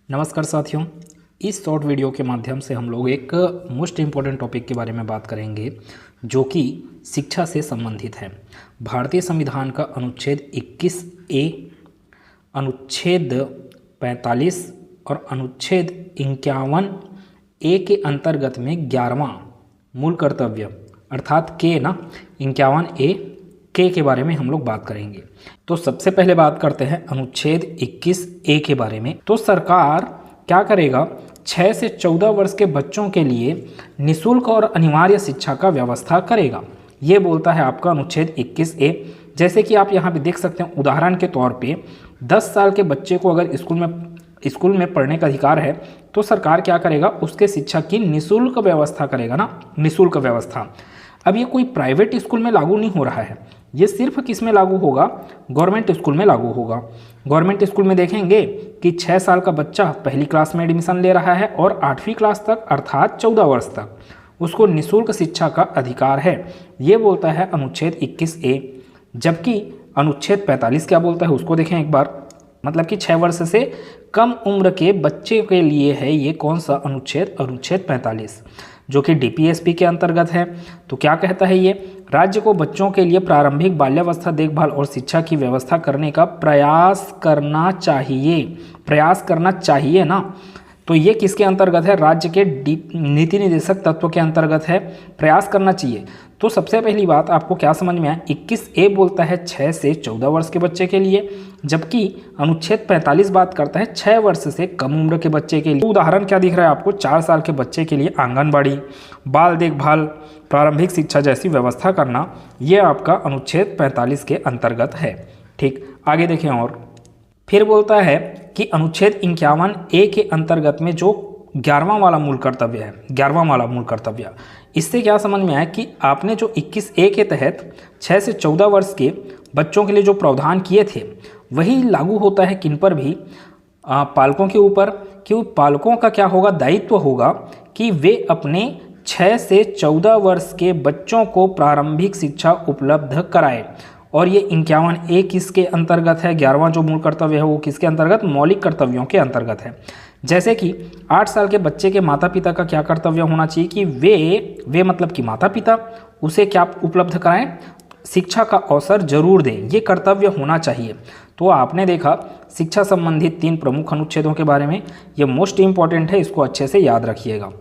नमस्कार साथियों, इस शॉर्ट वीडियो के माध्यम से हम लोग एक मोस्ट इम्पॉर्टेंट टॉपिक के बारे में बात करेंगे जो कि शिक्षा से संबंधित है। भारतीय संविधान का अनुच्छेद 21A, अनुच्छेद 45 और अनुच्छेद 51A के अंतर्गत में 11वां मूल कर्तव्य अर्थात के 51A के बारे में हम लोग बात करेंगे। तो सबसे पहले बात करते हैं अनुच्छेद 21A के बारे में। तो सरकार क्या करेगा, 6 से 14 वर्ष के बच्चों के लिए निःशुल्क और अनिवार्य शिक्षा का व्यवस्था करेगा। ये बोलता है आपका अनुच्छेद 21A। जैसे कि आप यहाँ पे देख सकते हैं, उदाहरण के तौर पे 10 साल के बच्चे को अगर स्कूल में पढ़ने का अधिकार है तो सरकार क्या करेगा, उसके शिक्षा की निःशुल्क व्यवस्था करेगा निःशुल्क व्यवस्था। अब ये कोई प्राइवेट स्कूल में लागू नहीं हो रहा है, ये सिर्फ किस में लागू होगा, गवर्नमेंट स्कूल में लागू होगा। गवर्नमेंट स्कूल में देखेंगे कि 6 साल का बच्चा पहली क्लास में एडमिशन ले रहा है और 8वीं क्लास तक अर्थात 14 वर्ष तक उसको निःशुल्क शिक्षा का अधिकार है। ये बोलता है अनुच्छेद 21A। जबकि अनुच्छेद 45 क्या बोलता है उसको देखें एक बार, मतलब कि 6 वर्ष से कम उम्र के बच्चे के लिए है ये कौन सा अनुच्छेद 45, जो कि DPSP के अंतर्गत है। तो क्या कहता है ये, राज्य को बच्चों के लिए प्रारंभिक बाल्यावस्था देखभाल और शिक्षा की व्यवस्था करने का प्रयास करना चाहिए ना। तो ये किसके अंतर्गत है, राज्य के नीति निर्देशक तत्व के अंतर्गत है, प्रयास करना चाहिए। तो सबसे पहली बात आपको क्या समझ में आया, 21A बोलता है 6 से 14 वर्ष के बच्चे के लिए, जबकि अनुच्छेद 45 बात करता है 6 वर्ष से कम उम्र के बच्चे के लिए। तो उदाहरण क्या दिख रहा है आपको, 4 साल के बच्चे के लिए आंगनबाड़ी, बाल देखभाल, प्रारंभिक शिक्षा जैसी व्यवस्था करना, ये आपका अनुच्छेद 45 के अंतर्गत है। ठीक, आगे देखें और फिर बोलता है कि अनुच्छेद 51A के अंतर्गत में जो 11वां वाला मूल कर्तव्य है, 11वां वाला मूल कर्तव्य, इससे क्या समझ में आया कि आपने जो 21A के तहत 6 से 14 वर्ष के बच्चों के लिए जो प्रावधान किए थे वही लागू होता है किन पर भी, पालकों के ऊपर। कि पालकों का क्या होगा, दायित्व होगा कि वे अपने 6 से 14 वर्ष के बच्चों को प्रारंभिक शिक्षा उपलब्ध कराएं। और ये 51A किसके अंतर्गत है, 11वां जो मूल कर्तव्य है वो किसके अंतर्गत, मौलिक कर्तव्यों के अंतर्गत है। जैसे कि 8 साल के बच्चे के माता पिता का क्या कर्तव्य होना चाहिए कि वे मतलब कि माता पिता उसे क्या उपलब्ध कराएं, शिक्षा का अवसर जरूर दें, ये कर्तव्य होना चाहिए। तो आपने देखा शिक्षा संबंधित 3 प्रमुख अनुच्छेदों के बारे में, ये मोस्ट इंपॉर्टेंट है, इसको अच्छे से याद रखिएगा।